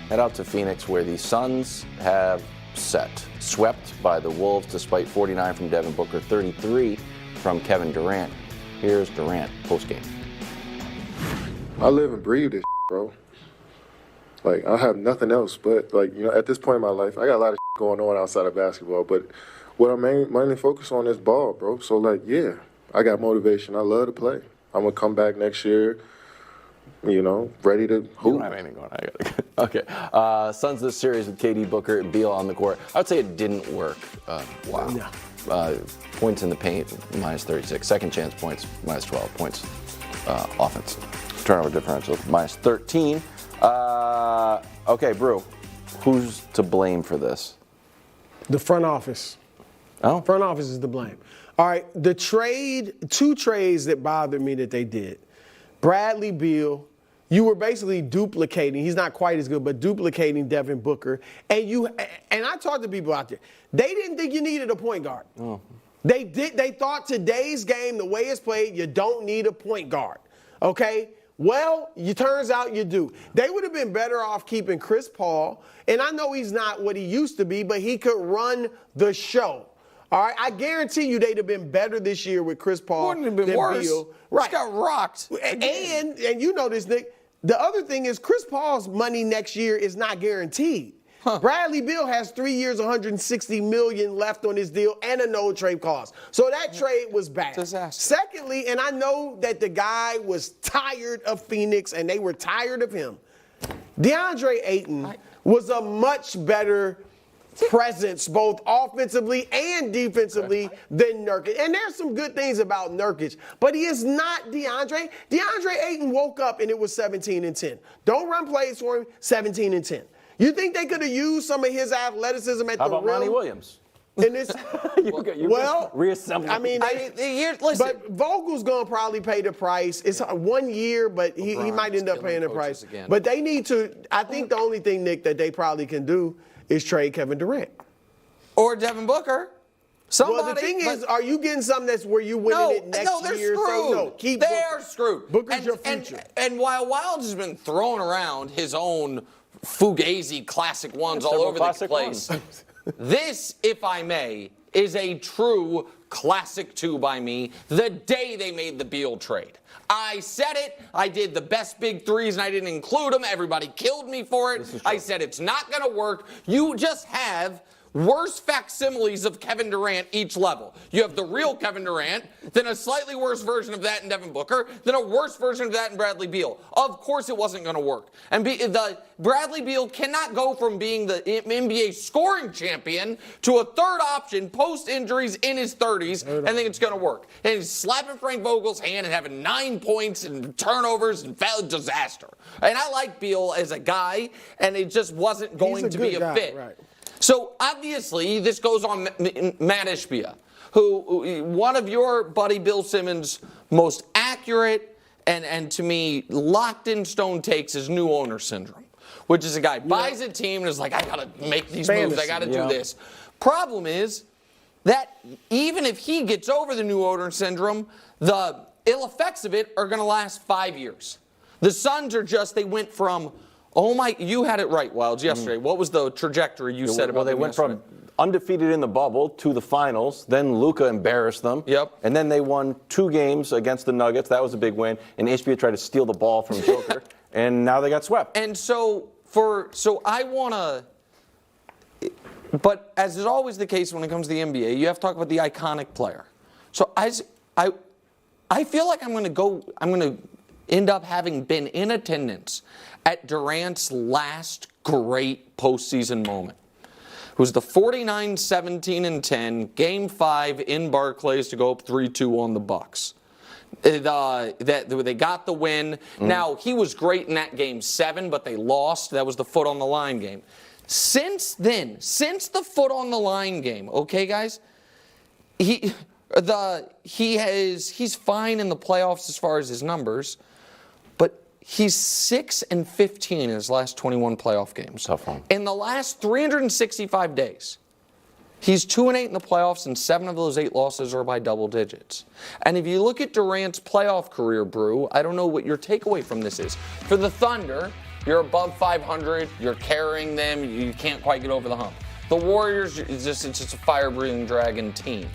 head out to Phoenix, where the Suns have swept by the Wolves despite 49 from Devin Booker, 33 from Kevin Durant. Here's Durant postgame. I live and breathe this, bro. Like, I have nothing else but, at this point in my life, I got a lot of going on outside of basketball, but what I'm mainly focused on is ball, bro. So, I got motivation. I love to play. I'm going to come back next year, ready to hoop. You don't have anything going on. Okay. Suns this series with KD, Booker, and Beal on the court. I would say it didn't work. Wow. No. Points in the paint, minus 36. Second chance points, minus 12 points. Offense. Turnover differential, minus 13. Okay, Brew. Who's to blame for this? The front office. Oh? Front office is to blame. All right, two trades that bothered me that they did. Bradley Beal, you were basically duplicating. He's not quite as good, but duplicating Devin Booker. And I talked to people out there. They didn't think you needed a point guard. Oh. They thought today's game, the way it's played, you don't need a point guard. Okay? Well, it turns out you do. They would have been better off keeping Chris Paul. And I know he's not what he used to be, but he could run the show. All right, I guarantee you they'd have been better this year with Chris Paul. Wouldn't have been than worse. Beal. Right. Just got rocked. And you know this, Nick. The other thing is Chris Paul's money next year is not guaranteed. Huh. Bradley Beal has 3 years, $160 million left on his deal and a no trade clause. So that trade was bad. Disaster. Secondly, and I know that the guy was tired of Phoenix and they were tired of him. DeAndre Ayton was a much better presence, both offensively and defensively, than Nurkic. And there's some good things about Nurkic, but he is not DeAndre. DeAndre Ayton woke up and it was 17-10. Don't run plays for him, 17-10. You think they could have used some of his athleticism at How the about rim? Monty Williams? In this, reassemble. I mean, listen. but Vogel's going to probably pay the price. It's 1 year, but he might end up paying the price. Again. But they need to, I think the only thing, Nick, that they probably can do is trade Kevin Durant. Or Devin Booker. Somebody. Well, the thing is, are you getting something that's where you winning it next they're year? Screwed. So no, keep they Booker. are screwed. Booker's your future. And while Wilds has been throwing around his own Fugazi classic ones all over the place, this, if I may, is a true classic two by me. The day they made the Beal trade. I said it. I did the best big threes, and I didn't include them. Everybody killed me for it. I said it's not going to work. You just have worse facsimiles of Kevin Durant each level. You have the real Kevin Durant, then a slightly worse version of that in Devin Booker, then a worse version of that in Bradley Beal. Of course it wasn't going to work. And the Bradley Beal cannot go from being the NBA scoring champion to a third option post-injuries in his 30s and think it's going to work. And he's slapping Frank Vogel's hand and having 9 points and turnovers and disaster. And I like Beal as a guy, and it just wasn't going to be a fit. Right. So obviously this goes on Matt Ishbia, who one of your buddy Bill Simmons' most accurate and to me locked in stone takes is new owner syndrome, which is a guy buys a team and is like, I gotta make these moves, I gotta do this. Problem is that even if he gets over the new owner syndrome, the ill effects of it are gonna last 5 years. The Suns are just, they went from, oh my, you had it right, Wilds, yesterday. What was the trajectory you said about them? Well, they went from undefeated in the bubble to the finals. Then Luka embarrassed them. Yep. And then they won 2 games against the Nuggets. That was a big win. And HBA tried to steal the ball from Joker. And now they got swept. And so I want to, but as is always the case when it comes to the NBA, you have to talk about the iconic player. So I feel like I'm going to end up having been in attendance at Durant's last great postseason moment. It was the 49-17-10 Game 5 in Barclays to go up 3-2 on the Bucks. They got the win. Now, he was great in that Game 7, but they lost. That was the foot on the line game. Since then, since the foot on the line game, okay, guys, he's fine in the playoffs as far as his numbers, but he's 6-15 in his last 21 playoff games. Tough one. In the last 365 days, he's 2-8 in the playoffs, and 7 of those 8 losses are by double digits. And if you look at Durant's playoff career, Brew, I don't know what your takeaway from this is. For the Thunder, You're above 500. You're carrying them. You can't quite get over the hump. The Warriors, it's just a fire-breathing dragon team.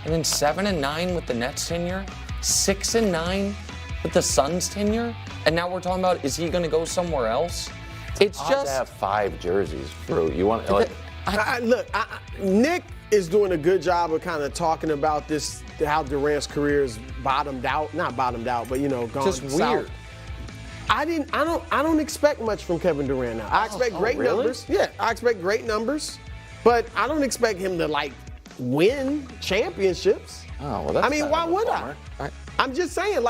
And then 7-9 with the Nets tenure, 6-9 with the Suns tenure, and now we're talking about, is he going to go somewhere else? It's Odd just to have 5 jerseys, Brew. You want Nick is doing a good job of kind of talking about this, how Durant's career is bottomed out. Not bottomed out, but gone just south. weird. I don't expect much from Kevin Durant now. I expect great really? numbers. Yeah, I expect great numbers, but I don't expect him to win championships. Oh, well, that's I mean, why would I? I'm just saying,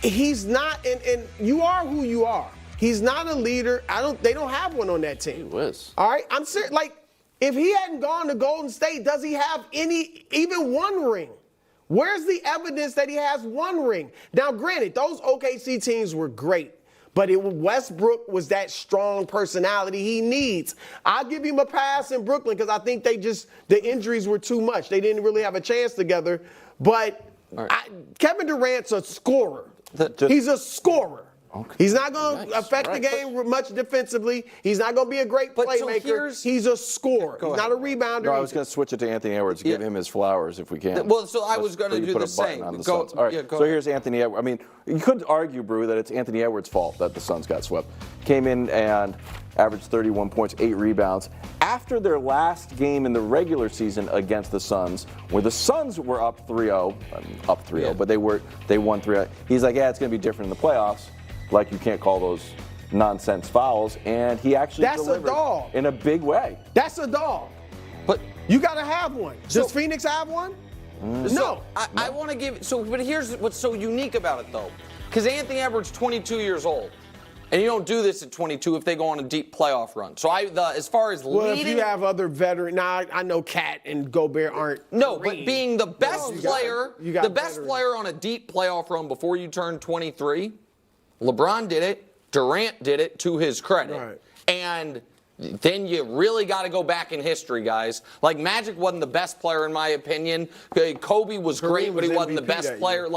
he's not, and you are who you are. He's not a leader. They don't have one on that team. He was. All right, I'm serious. If he hadn't gone to Golden State, does he have even one ring? Where's the evidence that he has one ring? Now, granted, those OKC teams were great, but Westbrook was that strong personality he needs. I'll give him a pass in Brooklyn because I think the injuries were too much. They didn't really have a chance together. But Kevin Durant's a scorer. He's a scorer. Okay. He's not going to affect the game much defensively. He's not going to be a great playmaker. He's a scorer. He's not a rebounder. No, I was going to switch it to Anthony Edwards, give him his flowers if we can. Well, so I was going to do the same. All right, so here's Anthony Edwards. I mean, you could argue, Brew, that it's Anthony Edwards' fault that the Suns got swept. Came in and averaged 31 points, 8 rebounds. After their last game in the regular season against the Suns, where the Suns were up 3-0, but they won 3-0. He's like, it's going to be different in the playoffs. You can't call those nonsense fouls, and he actually delivered in a big way. That's a dog. But you got to have one. Does Phoenix have one? No. I want to give. But here's what's so unique about it, though, because Anthony Edwards, 22 years old, and you don't do this at 22 if they go on a deep playoff run. So as far as leading, if you have other veteran, I know Kat and Gobert aren't. No, but being the best player, player on a deep playoff run before you turn 23. LeBron did it. Durant did it, to his credit. Right. And then you really got to go back in history, guys. Magic wasn't the best player, in my opinion. Kobe was great, but he wasn't the best player.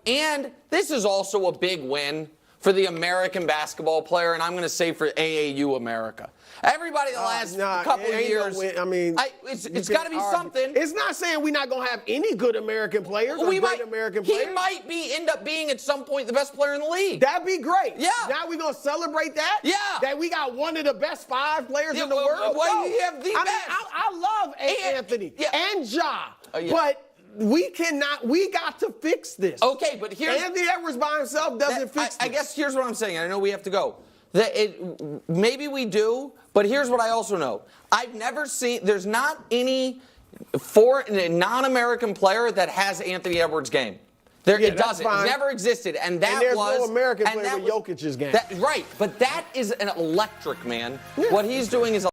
And this is also a big win for the American basketball player, and I'm going to say for AAU America. Everybody the last couple years, it's got to be something. It's not saying we're not going to have any good American players American players. He might end up being at some point the best player in the league. That'd be great. Yeah. Now we're going to celebrate that? Yeah. That we got one of the best 5 players in the world? You have the best. I love Anthony and Ja, yeah. but we got to fix this. Okay, but here's Anthony Edwards by himself doesn't fix this. I guess here's what I'm saying. I know we have to go. Maybe we do, but here's what I also know. I've never seen, there's not any non-American player that has Anthony Edwards' game. It doesn't. It's never existed. And there's no American player with Jokic's game. Right, but that is an electric, man. Yeah. What he's doing is